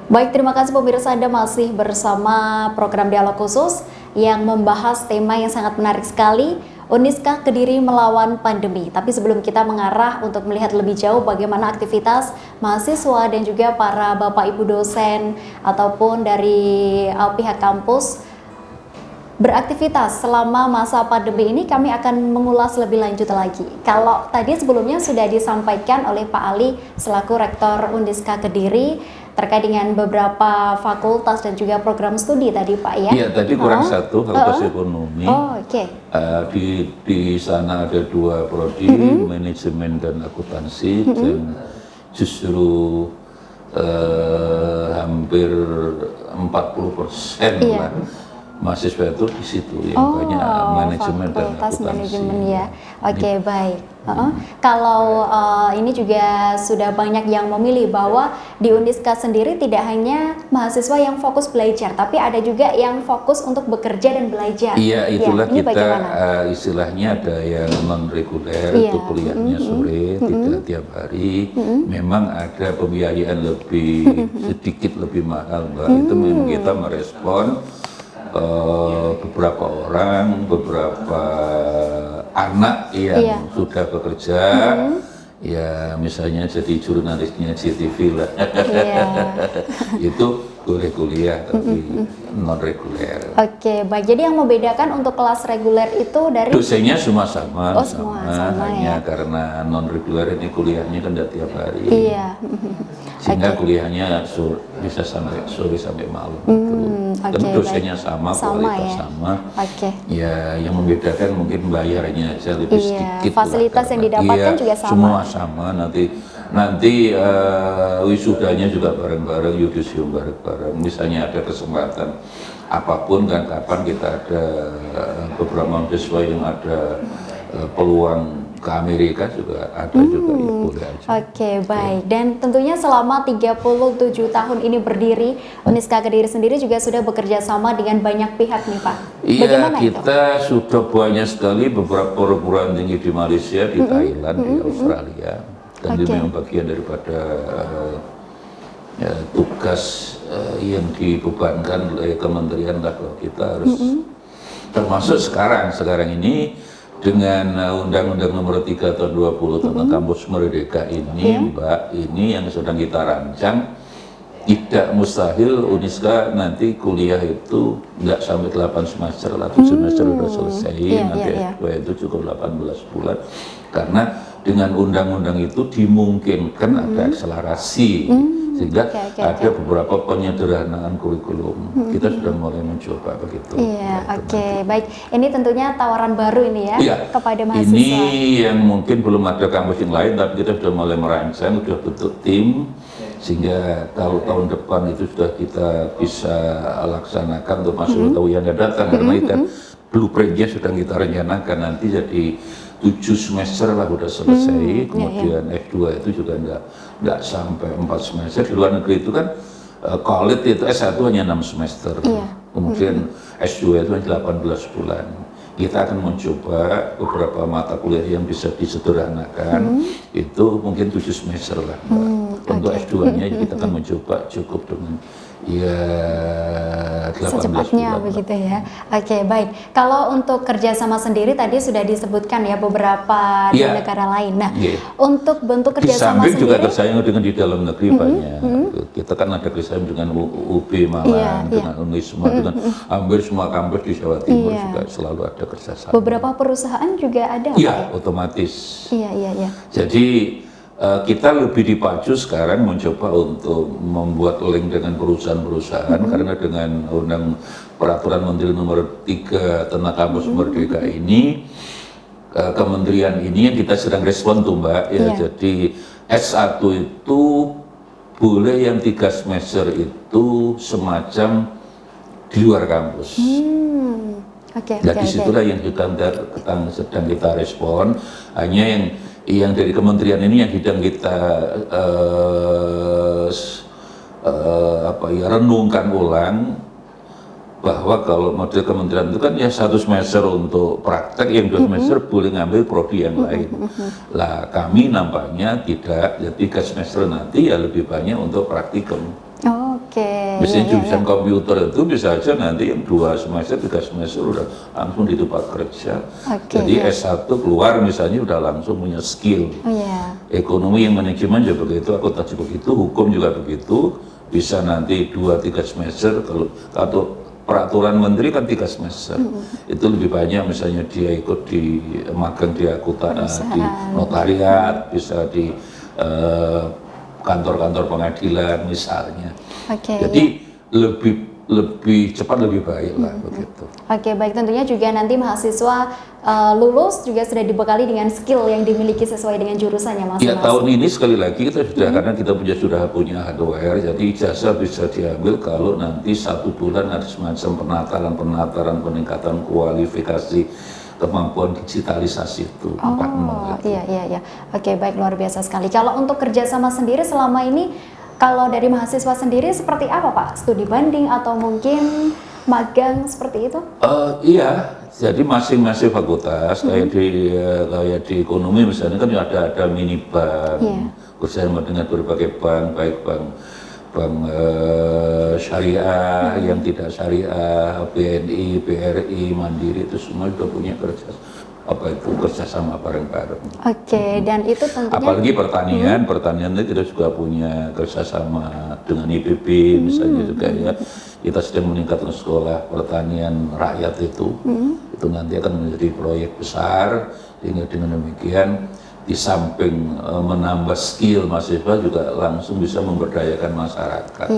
Baik, terima kasih pemirsa, Anda masih bersama program Dialog Khusus yang membahas tema yang sangat menarik sekali, Uniska Kediri melawan pandemi. Tapi sebelum kita mengarah untuk melihat lebih jauh bagaimana aktivitas mahasiswa dan juga para Bapak Ibu dosen ataupun dari pihak kampus beraktivitas selama masa pandemi ini, kami akan mengulas lebih lanjut lagi. Kalau tadi sebelumnya sudah disampaikan oleh Pak Ali selaku Rektor Uniska Kediri terkait dengan beberapa fakultas dan juga program studi tadi Pak ya? Iya, tadi kurang satu, Fakultas Ekonomi. Oh, oke. Di sana ada dua prodi, manajemen dan akuntansi, dan justru hampir 40% lah mahasiswa itu di situ yang banyak manajemen dan akuntansi. Manajemen ya. Oke, baik. Kalau ini juga sudah banyak yang memilih bahwa di Uniska sendiri tidak hanya mahasiswa yang fokus belajar, tapi ada juga yang fokus untuk bekerja dan belajar. Iya, itulah ya, kita istilahnya ada yang non reguler, itu kuliahnya sore, tidak tiap hari. Memang ada pembiayaan lebih sedikit lebih mahal, Mbak. Itu memang kita merespon beberapa orang, beberapa anak yang sudah bekerja, ya misalnya jadi jurnalisnya JTV lah, itu boleh kuliah tapi non reguler. Oke, baik. Jadi yang membedakan untuk kelas reguler itu dari dosennya semua sama, sama hanya karena non reguler ini kuliahnya kan tidak tiap hari. Sehingga kuliahnya bisa sampai sore sampai malam. Dan dosennya sama, kualitas sama. Ya, yang membedakan mungkin bayarnya aja lebih sedikit. Fasilitas yang didapatkan juga sama. Semua sama. Nanti wisudanya juga bareng-bareng, yudisium bareng-bareng. Misalnya ada kesempatan apapun kan, kapan kita ada beberapa mahasiswa yang ada peluang ke Amerika juga ada juga, ya boleh aja. Oke, baik. Dan tentunya selama 37 tahun ini berdiri, Uniska Kediri sendiri juga sudah bekerja sama dengan banyak pihak nih Pak. Iya, kita sudah banyak sekali beberapa perguruan tinggi di Malaysia, di Thailand, di Australia. Dan itu memang bagian daripada tugas yang dibebankan oleh kementerian lah, kalau kita harus termasuk sekarang ini dengan Undang-Undang Nomor 3 Tahun 20 tentang Kampus Merdeka ini, Mbak, ini yang sedang kita rancang. Tidak mustahil Uniska nanti kuliah itu nggak sampai 8 semester lah, 7 semester udah selesai, nanti S2 itu cukup 18 bulan. Karena dengan undang-undang itu dimungkinkan ada akselerasi, sehingga ada beberapa penyederhanaan kurikulum. Kita sudah mulai mencoba begitu. Iya, baik. Ini tentunya tawaran baru ini ya, kepada mahasiswa. Ini yang mungkin belum ada kampus yang lain, tapi kita sudah mulai merancang, sudah bentuk tim, sehingga kalau tahun depan itu sudah kita bisa laksanakan untuk masuk tahu yang akan datang, karena itu blueprintnya sudah kita rencanakan nanti jadi 7 semester lah udah selesai, kemudian S2 itu juga nggak sampai 4 semester. Di luar negeri itu kan college itu S1 hanya 6 semester, kemudian S2 itu hanya 18 bulan. Kita akan mencoba beberapa mata kuliah yang bisa disederhanakan, itu mungkin 7 semester lah. Untuk S2-nya kita akan mencoba cukup dengan 18 secepatnya bulan begitu ya. Oke, baik. Kalau untuk kerjasama sendiri tadi sudah disebutkan ya beberapa di negara lain. Nah, untuk bentuk kerjasama sendiri juga sendiri, kerjasama dengan di dalam negeri banyak. Kita kan ada kerjasama dengan UB Malang, dengan Unisma, dengan hampir semua kampus di Jawa Timur juga selalu ada kerjasama. Beberapa perusahaan juga ada. Iya, otomatis. Iya. Jadi kita lebih dipacu sekarang mencoba untuk membuat link dengan perusahaan-perusahaan, karena dengan Peraturan Menteri Nomor 3 tentang Kampus Merdeka ini, kementerian ini yang kita sedang respon tuh Mbak, jadi S1 itu boleh yang 3 semester itu semacam di luar kampus. Nah, disitulah yang sedang kita respon. Hanya yang dari kementerian ini yang sedang kita renungkan ulang, bahwa kalau model kementerian itu kan ya 1 semester untuk praktek, yang 2 semester boleh ngambil prodi yang lain. Lah kami nampaknya tidak, jadi 3 semester nanti ya lebih banyak untuk praktikum. Oke, Misalnya jurusan komputer itu bisa aja nanti yang 2 semester, 3 semester udah langsung di tempat kerja. Jadi S1 keluar misalnya udah langsung punya skill. Ekonomi yang manajemen juga begitu, akuntansi begitu, hukum juga begitu. Bisa nanti 2-3 semester kalau peraturan menteri kan 3 semester. Itu lebih banyak misalnya dia ikut di magang di di notariat, bisa di kantor-kantor pengadilan misalnya. Jadi lebih cepat lebih baik lah begitu. Baik, tentunya juga nanti mahasiswa lulus juga sudah dibekali dengan skill yang dimiliki sesuai dengan jurusannya masing-masing. Ya tahun ini sekali lagi kita sudah karena kita sudah punya hardware, jadi ijazah bisa diambil kalau nanti 1 bulan ada semacam penataran peningkatan kualifikasi kemampuan digitalisasi itu 4.0 itu. Iya. Baik, luar biasa sekali. Kalau untuk kerjasama sendiri selama ini, kalau dari mahasiswa sendiri seperti apa Pak? Studi banding atau mungkin magang seperti itu? Iya, jadi masing-masing fakultas kayak di ekonomi misalnya kan ada mini bank, bersama dengan berbagai bank, baik bank syariah, yang tidak syariah, BNI, BRI, Mandiri itu semua sudah punya kerjasama bareng-bareng. Dan itu tentunya apalagi pertanian itu kita juga punya kerjasama dengan IPB misalnya juga ya. Kita sedang meningkatkan sekolah pertanian rakyat itu nanti akan menjadi proyek besar, sehingga dengan demikian di samping menambah skill mahasiswa juga langsung bisa memberdayakan masyarakat.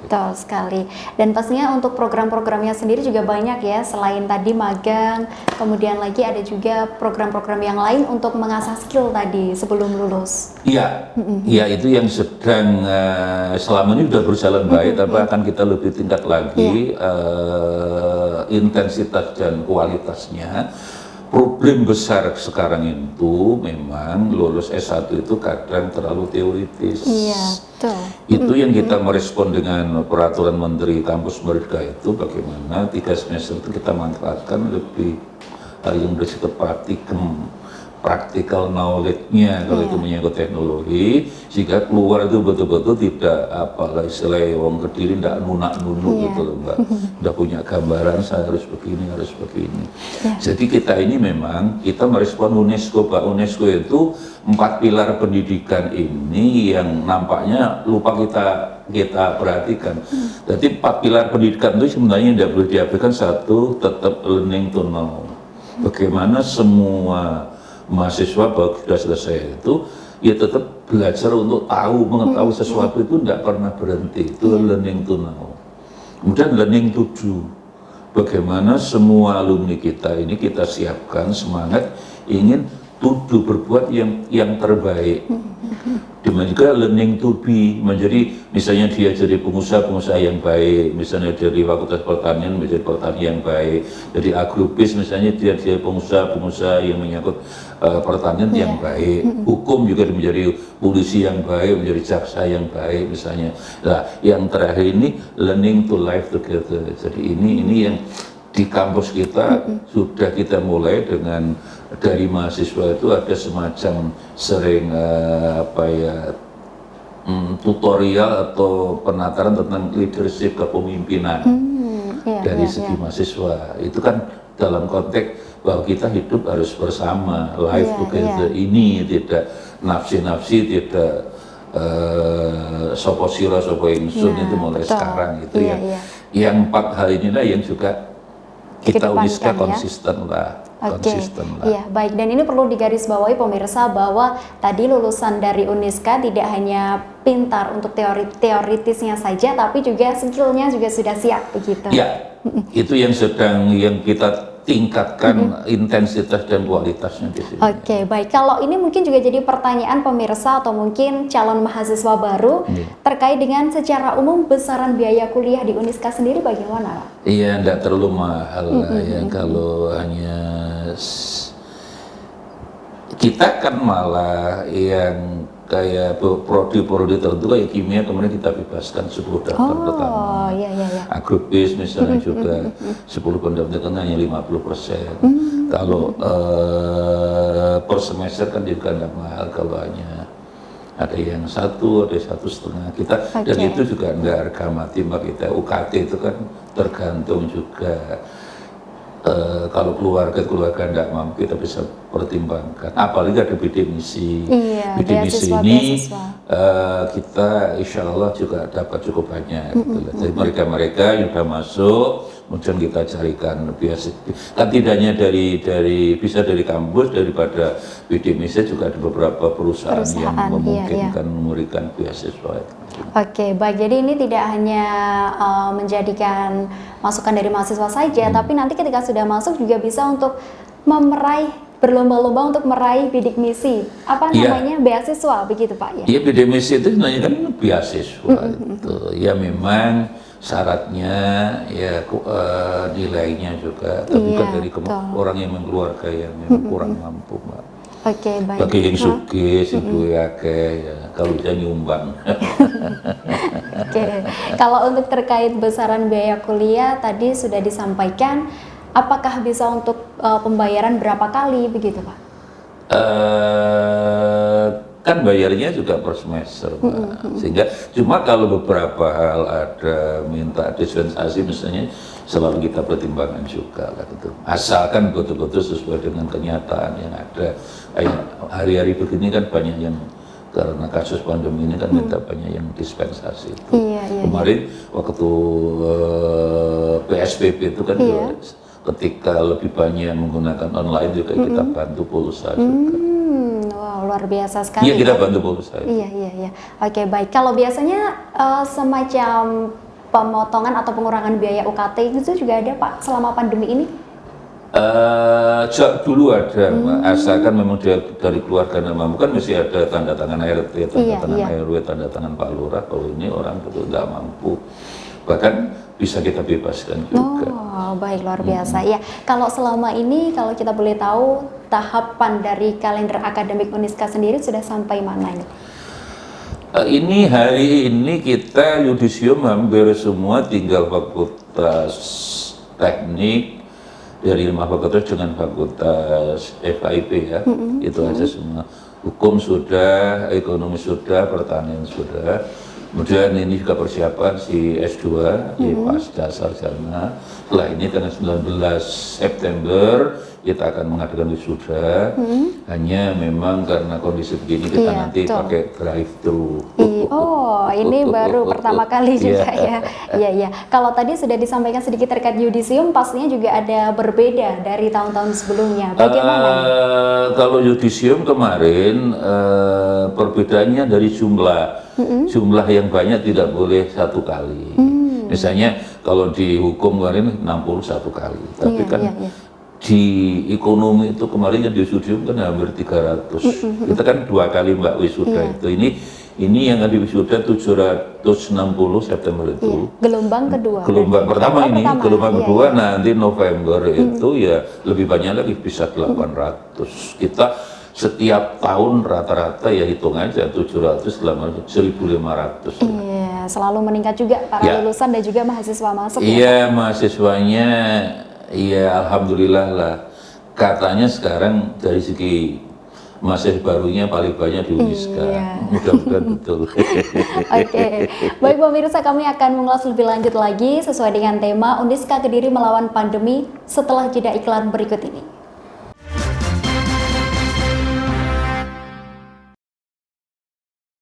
Betul sekali. Dan pastinya untuk program-programnya sendiri juga banyak ya, selain tadi magang, kemudian lagi ada juga program-program yang lain untuk mengasah skill tadi sebelum lulus. Iya, itu yang sedang selama ini sudah berjalan baik, tapi akan kita lebih tingkat lagi intensitas dan kualitasnya. Problem besar sekarang itu memang lulus S1 itu kadang terlalu teoritis. Itu yang kita merespon dengan peraturan menteri kampus merdeka itu, bagaimana 3 semester itu kita manfaatkan lebih yang bersifat practical knowledge-nya kalau itu menyangkut teknologi, sehingga keluar itu betul-betul tidak istilahnya wong Kediri tidak nunak-nunuk gitu loh, Mbak. Udah punya gambaran saya harus begini. Jadi kita ini memang kita merespon UNESCO, Pak. UNESCO itu 4 pilar pendidikan ini yang nampaknya lupa kita perhatikan. Jadi 4 pilar pendidikan itu sebenarnya tidak boleh diabaikan. Satu, tetap learning to know. Bagaimana semua mahasiswa baru sudah selesai itu ya tetap belajar untuk mengetahui sesuatu itu tidak pernah berhenti. Itu learning to know. Kemudian learning to do. Bagaimana semua alumni kita ini kita siapkan semangat ingin berbuat yang terbaik. Demikian juga learning to be, menjadi misalnya dia jadi pengusaha yang baik, misalnya dari fakultas pertanian menjadi petani yang baik, jadi agrobis misalnya dia pengusaha yang menyangkut pertanian yang baik, hukum juga menjadi polisi yang baik, menjadi jaksa yang baik misalnya. Nah, yang terakhir ini learning to live together. Jadi ini yang di kampus kita sudah kita mulai dengan dari mahasiswa itu ada semacam sering tutorial atau penataran tentang leadership kepemimpinan dari segi mahasiswa. Itu kan dalam konteks bahwa kita hidup harus bersama, life together. Ini tidak nafsi-nafsi, tidak sopo siro sopo ingsun itu mulai sekarang itu yang 4 hal inilah yang juga kita Uniska konsisten lah. Iya, baik. Dan ini perlu digarisbawahi pemirsa bahwa tadi lulusan dari Uniska tidak hanya pintar untuk teoritisnya saja, tapi juga skillnya juga sudah siap begitu. Ya, itu yang kita tingkatkan intensitas dan kualitasnya di sini. Baik. Kalau ini mungkin juga jadi pertanyaan pemirsa atau mungkin calon mahasiswa baru terkait dengan secara umum besaran biaya kuliah di Uniska sendiri bagaimana, Pak? Iya, tidak terlalu mahal lah ya. Kalau hanya kita kan malah yang kayak prodi tertentu kayak kimia kemudian kita bebaskan 10 daftar pertama. Agrobis misalnya juga 10 pendaftaran hanya 50%. Kalau per semester kan juga tidak mahal kalau hanya ada yang 1, ada 1,5 kita, dan Oke. itu juga enggak harga mati Mbak. Kita UKT itu kan tergantung juga kalau keluarga enggak mampu kita bisa pertimbangkan, apalagi ada bidik misi. Iya, Bidik misi beasiswa, ini beasiswa. kita insya Allah juga dapat cukup banyak gitu. Jadi mereka yang sudah masuk kemudian kita carikan beasiswa, kan tidak hanya dari bisa dari kampus, daripada bidik misi juga ada beberapa perusahaan yang Perusahaan, iya, memungkinkan memberikan beasiswa. Oke, baik. Jadi ini tidak hanya menjadikan masukan dari mahasiswa saja, tapi nanti ketika sudah masuk juga bisa untuk berlomba-lomba untuk meraih bidik misi. Apa Iya. namanya? Beasiswa, begitu Pak ya? Iya, bidik misi itu sebenarnya kan beasiswa itu. Ya memang syaratnya ya nilainya juga, tapi Iya, kan dari betul. orang yang keluarga yang memang kurang mampu, Mbak. Oke, baik. Bagi yang sugih, sing duwe akeh, ya kalau bisa nyumbang. Oke, kalau untuk terkait besaran biaya kuliah tadi sudah disampaikan, apakah bisa untuk pembayaran berapa kali begitu Pak? Kan bayarnya juga per semester, Mbak. Sehingga cuma kalau beberapa hal ada minta dispensasi misalnya selalu kita pertimbangkan juga lah gitu. Asalkan betul-betul sesuai dengan kenyataan yang ada. Hari-hari begini kan banyak yang karena kasus pandemi ini kan minta banyak yang dispensasi itu. Iya. Kemarin waktu PSBB itu kan juga ketika lebih banyak menggunakan online juga kita bantu pulsa juga. Wow, luar biasa sekali. Iya, kita Pak. bantu pulsa. Iya. Oke, baik. Kalau biasanya semacam pemotongan atau pengurangan biaya UKT itu juga ada Pak selama pandemi ini? Dulu ada, Mbak. Asalkan memang dia dari keluarga yang mampu, kan mesti ada tanda tangan RT, tanda tangan RW, tanda tangan Pak Lurah kalau ini orang betul nggak mampu. Bahkan bisa kita bebaskan juga. Oh, baik, luar biasa. Ya, kalau selama ini kalau kita boleh tahu tahapan dari kalender akademik Uniska sendiri sudah sampai mana ini? Ini hari ini kita yudisium hampir semua, tinggal fakultas teknik dari 5 fakultas dengan fakultas FIP ya, itu aja semua. Hukum sudah, ekonomi sudah, pertanian sudah. Kemudian ini juga persiapan si S2 di pasca sarjana. Setelah ini tanggal 19 September kita akan mengadakan wisuda. Hanya memang karena kondisi begini kita nanti pakai drive-thru. Oh, ini baru pertama kali juga ya. Iya. Kalau tadi sudah disampaikan sedikit terkait yudisium, pastinya juga ada berbeda dari tahun-tahun sebelumnya. Bagaimana? Kalau yudisium kemarin perbedaannya dari jumlah yang banyak tidak boleh satu kali. Misalnya kalau di hukum kemarin 61 kali, tapi di ekonomi itu kemarin yang di yudisium kan hampir 300. Kita kan 2 kali Mbak wisuda itu. Ini yang di wisuda 760 September itu. Gelombang kedua. Gelombang pertama ini, gelombang kedua iya. nanti November itu ya lebih banyak lagi, bisa 800. Kita setiap tahun rata-rata ya hitung aja 700, 800, 1.500. Iya, selalu meningkat juga para lulusan dan juga mahasiswa masuk. Iya, mahasiswanya iya alhamdulillah lah. Katanya sekarang dari segi mahasiswa barunya paling banyak di Uniska. Mudah-mudahan betul. Oke, baik pemirsa, kami akan mengulas lebih lanjut lagi sesuai dengan tema Uniska Kediri melawan pandemi setelah jeda iklan berikut ini.